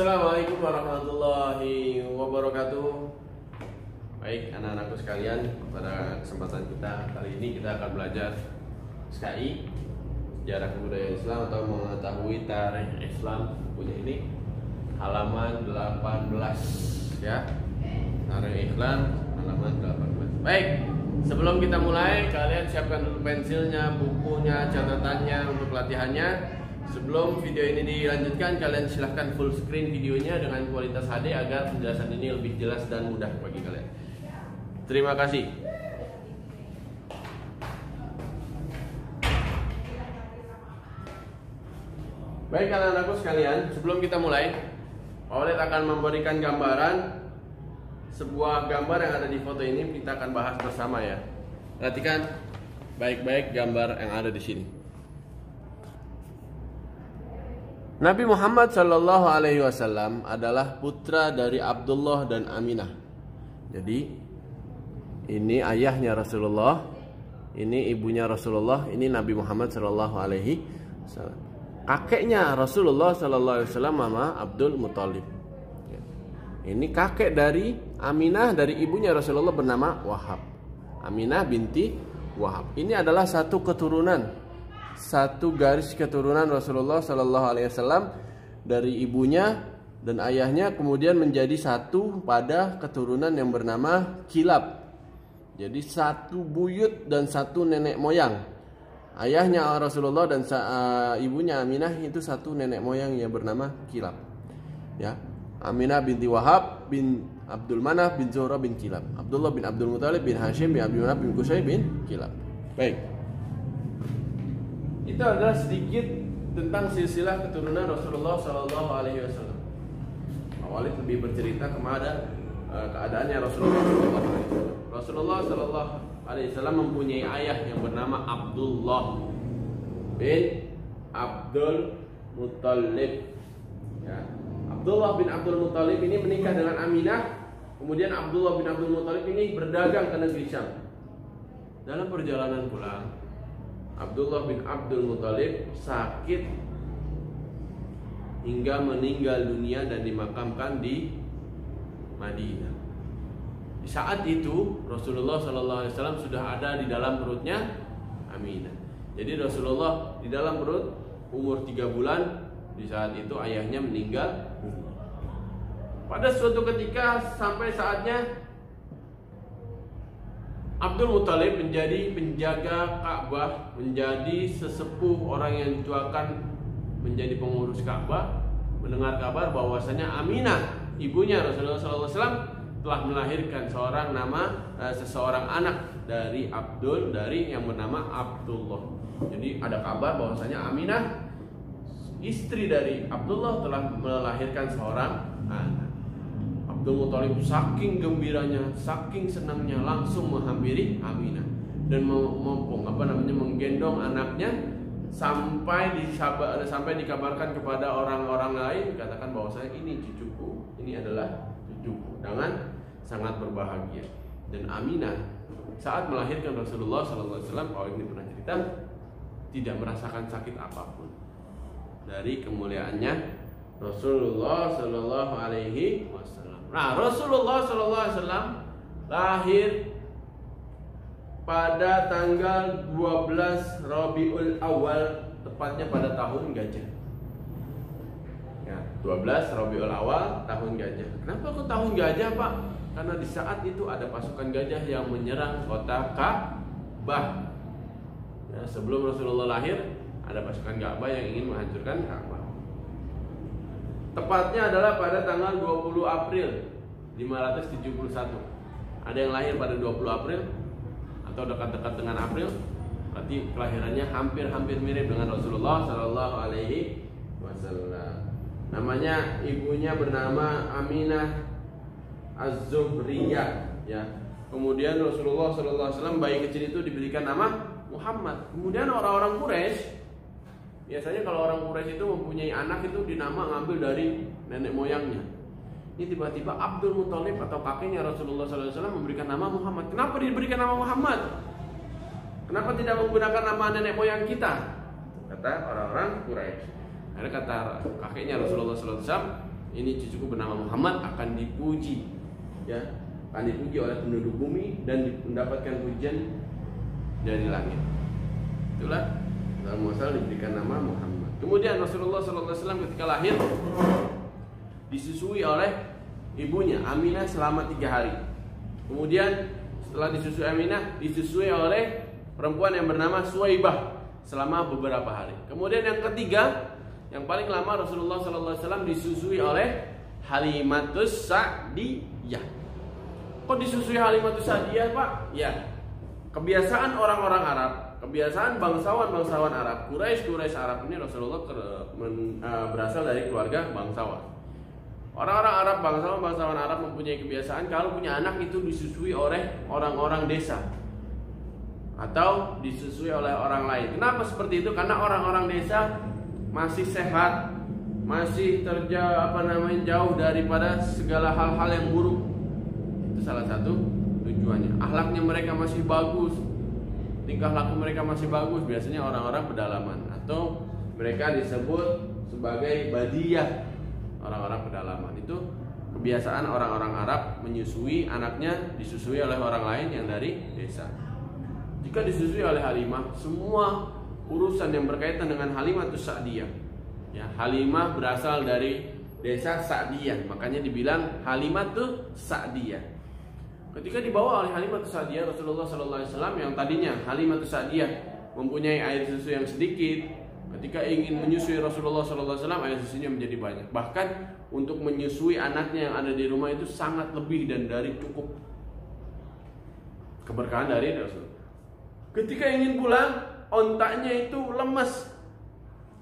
Assalamualaikum warahmatullahi wabarakatuh. Baik anak-anakku sekalian, pada kesempatan kita kali ini kita akan belajar SKI, Sejarah Kebudayaan Islam atau mengetahui tarikh Islam. Punya ini halaman 18 ya. Tarikh Islam halaman 18. Baik, sebelum kita mulai, kalian siapkan dulu pensilnya, bukunya, catatannya untuk latihannya. Sebelum video ini dilanjutkan, kalian silahkan full screen videonya dengan kualitas HD agar penjelasan ini lebih jelas dan mudah bagi kalian. Terima kasih. Baik anak-anakku sekalian, sebelum kita mulai, Pak Walid akan memberikan gambaran. Sebuah gambar yang ada di foto ini kita akan bahas bersama ya. Perhatikan baik-baik gambar yang ada di sini. Nabi Muhammad Shallallahu Alaihi Wasallam adalah putra dari Abdullah dan Aminah. Jadi ini ayahnya Rasulullah, ini ibunya Rasulullah, ini Nabi Muhammad Shallallahu Alaihi Wasallam. Kakeknya Rasulullah Shallallahu Alaihi Wasallam nama Abdul Muthalib. Ini kakek dari Aminah, dari ibunya Rasulullah bernama Wahab. Aminah binti Wahab. Ini adalah satu keturunan, satu garis keturunan Rasulullah Sallallahu Alaihi Wasallam dari ibunya dan ayahnya, kemudian menjadi satu pada keturunan yang bernama Kilab. Jadi satu buyut dan satu nenek moyang. Ayahnya Rasulullah dan ibunya Aminah itu satu nenek moyang yang bernama Kilab. Ya, Aminah binti Wahab bin Abdul Manaf bin Zuhra bin Kilab. Abdullah bin Abdul Muthalib bin Hashim bin Abdul Manaf bin Qusay bin Kilab. Baik. Itu adalah sedikit tentang silsilah keturunan Rasulullah Sallallahu Alaihi Wasallam. Walid lebih bercerita kepada keadaannya Rasulullah Sallallahu Alaihi Wasallam. Rasulullah Sallallahu Alaihi Wasallam mempunyai ayah yang bernama Abdullah bin Abdul Muthalib. Ya. Abdullah bin Abdul Muthalib ini menikah dengan Aminah. Kemudian Abdullah bin Abdul Muthalib ini berdagang ke negeri Syam. Dalam perjalanan pulang, Abdullah bin Abdul Muthalib sakit hingga meninggal dunia dan dimakamkan di Madinah. Di saat itu Rasulullah SAW sudah ada di dalam perutnya Aminah. Jadi Rasulullah di dalam perut umur 3 bulan. Di saat itu ayahnya meninggal. Pada suatu ketika sampai saatnya Abdul Muthalib menjadi penjaga Ka'bah, menjadi sesepuh orang yang dituakan menjadi pengurus Ka'bah, mendengar kabar bahwasanya Aminah, ibunya Rasulullah SAW, telah melahirkan seseorang anak dari Abdul, dari yang bernama Abdullah. Jadi ada kabar bahwasanya Aminah, istri dari Abdullah, telah melahirkan seorang anak. Abdul Muthalib saking gembiranya, saking senangnya langsung menghampiri Aminah dan menggendong anaknya sampai dikabarkan kepada orang-orang lain, dikatakan bahwasanya ini cucuku, ini adalah cucuku, dengan sangat berbahagia. Dan Aminah saat melahirkan Rasulullah SAW, kalau ini pernah cerita, tidak merasakan sakit apapun dari kemuliaannya Rasulullah Sallallahu Alaihi Wasallam. Nah, Rasulullah Sallallahu Alaihi Wasallam lahir pada tanggal 12 Rabiul Awal, tepatnya pada tahun gajah. Ya, 12 Rabiul Awal, tahun gajah. Kenapa kok tahun gajah, Pak? Karena di saat itu ada pasukan gajah yang menyerang kota Ka'bah. Ya, sebelum Rasulullah lahir, ada pasukan Ka'bah yang ingin menghancurkan Ka'bah. Tepatnya adalah pada tanggal 20 April 571. Ada yang lahir pada 20 April atau dekat-dekat dengan April, berarti kelahirannya hampir-hampir mirip dengan Rasulullah Sallallahu Alaihi Wasallam. Namanya ibunya bernama Aminah Az-Zuhriyah. Ya. Kemudian Rasulullah Sallallahu Alaihi Wasallam bayi kecil itu diberikan nama Muhammad. Kemudian orang-orang Quraisy, biasanya kalau orang Quraisy itu mempunyai anak itu dinama ngambil dari nenek moyangnya. Ini tiba-tiba Abdul Muthalib atau kakeknya Rasulullah SAW memberikan nama Muhammad. Kenapa diberikan nama Muhammad? Kenapa tidak menggunakan nama nenek moyang kita? Kata orang-orang Quraisy. Akhirnya kata kakeknya Rasulullah SAW, ini cucuku bernama Muhammad akan dipuji, ya, akan dipuji oleh penduduk bumi dan mendapatkan pujian dari langit. Itulah dalam asal diberikan nama Muhammad. Kemudian Rasulullah SAW ketika lahir disusui oleh ibunya Aminah selama 3 hari. Kemudian setelah disusui Aminah disusui oleh perempuan yang bernama Suwaibah selama beberapa hari. Kemudian yang ketiga, yang paling lama Rasulullah SAW disusui oleh Halimatus Sa'diyah. Kok disusui Halimatus Sa'diyah, Pak? Ya, kebiasaan orang-orang Arab, kebiasaan bangsawan Arab, Quraisy Arab ini Rasulullah berasal dari keluarga bangsawan. Orang-orang Arab, bangsawan Arab mempunyai kebiasaan kalau punya anak itu disusui oleh orang-orang desa atau disusui oleh orang lain. Kenapa seperti itu? Karena orang-orang desa masih sehat, masih jauh daripada segala hal-hal yang buruk. Itu salah satu tujuannya. Akhlaknya mereka masih bagus, tingkah laku mereka masih bagus. Biasanya orang-orang pedalaman atau mereka disebut sebagai badiyah, orang-orang pedalaman. Itu kebiasaan orang-orang Arab menyusui anaknya, disusui oleh orang lain yang dari desa. Jika disusui oleh Halimah, semua urusan yang berkaitan dengan Halimatus Sa'diyah, ya, Halimah berasal dari desa Sa'diyah, makanya dibilang Halimatus Sa'diyah. Ketika dibawa oleh Halimatus Sa'diyah, Rasulullah SAW yang tadinya Halimatus Sa'diyah mempunyai air susu yang sedikit, ketika ingin menyusui Rasulullah SAW air susunya menjadi banyak. Bahkan untuk menyusui anaknya yang ada di rumah itu sangat lebih dan dari cukup. Keberkahan dari Rasul. Ketika ingin pulang, ontanya itu lemas,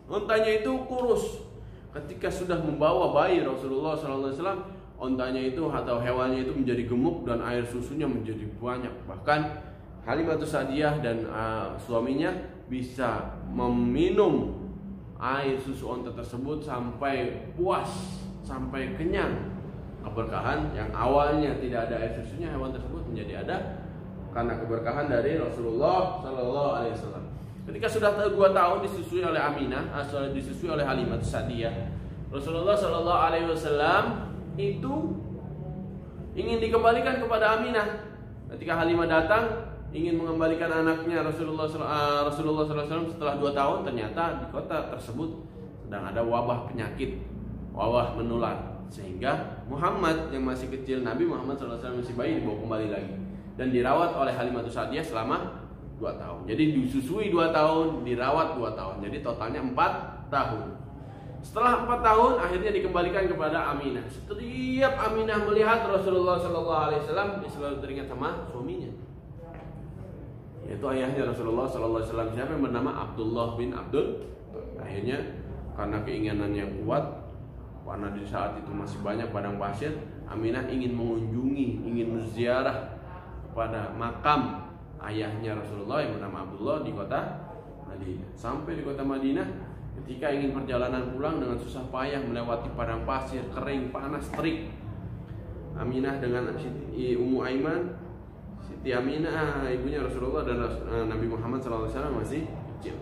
ontanya itu kurus. Ketika sudah membawa bayi Rasulullah SAW, ontanya itu atau hewannya itu menjadi gemuk dan air susunya menjadi banyak. Bahkan Halimatus Sa'diyah dan suaminya bisa meminum air susu onta tersebut sampai puas, sampai kenyang. Keberkahan yang awalnya tidak ada air susunya, hewan tersebut menjadi ada karena keberkahan dari Rasulullah SAW. Ketika sudah 2 tahun disusui oleh Aminah, disusui oleh Halimatus Sa'diyah, Rasulullah SAW itu ingin dikembalikan kepada Aminah. Ketika Halimah datang ingin mengembalikan anaknya Rasulullah SAW setelah 2 tahun, ternyata di kota tersebut sedang ada wabah penyakit, wabah menular, sehingga Muhammad yang masih kecil, Nabi Muhammad SAW masih bayi, dibawa kembali lagi dan dirawat oleh Halimatus Sa'diyah selama 2 tahun. Jadi disusui 2 tahun, dirawat 2 tahun. Jadi totalnya 4 tahun. Setelah 4 tahun akhirnya dikembalikan kepada Aminah. Setiap Aminah melihat Rasulullah SAW, dia selalu teringat sama suaminya, yaitu ayahnya Rasulullah SAW, siapa yang bernama Abdullah bin Abdul. Akhirnya karena keinginan yang kuat, karena di saat itu masih banyak padang pasir, Aminah ingin mengunjungi, ingin berziarah pada makam ayahnya Rasulullah yang bernama Abdullah di kota Madinah. Sampai di kota Madinah, ketika ingin perjalanan pulang dengan susah payah melewati padang pasir kering, panas, terik, Aminah dengan Ummu Aiman, Siti Aminah, ibunya Rasulullah dan Nabi Muhammad SAW masih kecil.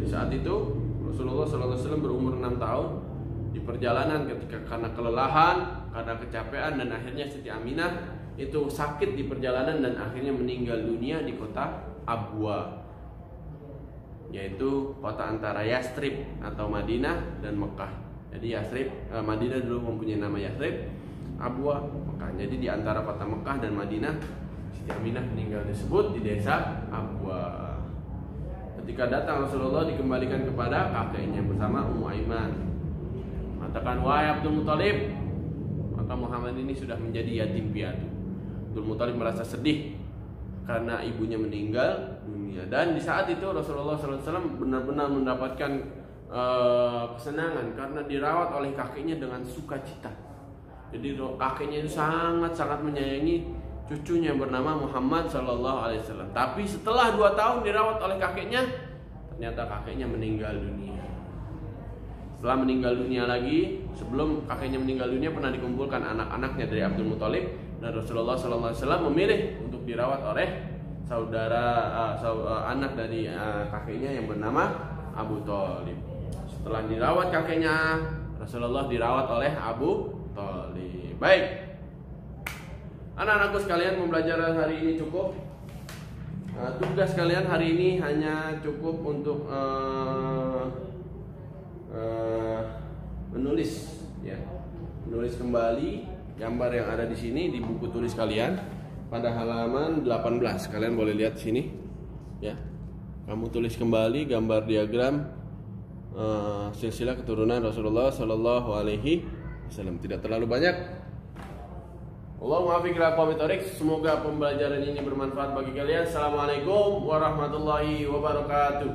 Saat itu Rasulullah SAW berumur 6 tahun. Di perjalanan ketika karena kelelahan, karena kecapean, dan akhirnya Siti Aminah itu sakit di perjalanan dan akhirnya meninggal dunia di kota Abwa, yaitu kota antara Yastrib atau Madinah dan Mekah. Jadi Yastrib, Madinah dulu mempunyai nama Yastrib, Abwa, Mekah. Jadi di antara kota Mekah dan Madinah, Siti Aminah meninggal disebut di desa Abwa. Ketika datang Rasulullah dikembalikan kepada kakeknya bersama Ummu Aiman. Katakan, wahai Abdul Muthalib, maka Muhammad ini sudah menjadi yatim piatu. Abdul Muthalib merasa sedih karena ibunya meninggal dunia. Dan di saat itu Rasulullah SAW benar-benar mendapatkan kesenangan karena dirawat oleh kakeknya dengan sukacita. Jadi kakeknya itu sangat-sangat menyayangi cucunya yang bernama Muhammad SAW. Tapi setelah 2 tahun dirawat oleh kakeknya, ternyata kakeknya meninggal dunia. Setelah meninggal dunia lagi, sebelum kakeknya meninggal dunia pernah dikumpulkan anak-anaknya dari Abdul Muthalib, dan Rasulullah SAW memilih untuk dirawat oleh anak dari kakeknya yang bernama Abu Thalib. Setelah dirawat kakeknya, Rasulullah dirawat oleh Abu Thalib. Baik, anak-anakku sekalian, pembelajaran hari ini cukup. Tugas kalian hari ini hanya cukup untuk menulis, ya, menulis kembali gambar yang ada di sini di buku tulis kalian pada halaman 18. Kalian boleh lihat sini, ya. Kamu tulis kembali gambar diagram silsilah keturunan Rasulullah Shallallahu Alaihi Wasallam. Tidak terlalu banyak. Allahumma afiq ila aqwamit thoriq. Semoga pembelajaran ini bermanfaat bagi kalian. Assalamualaikum warahmatullahi wabarakatuh.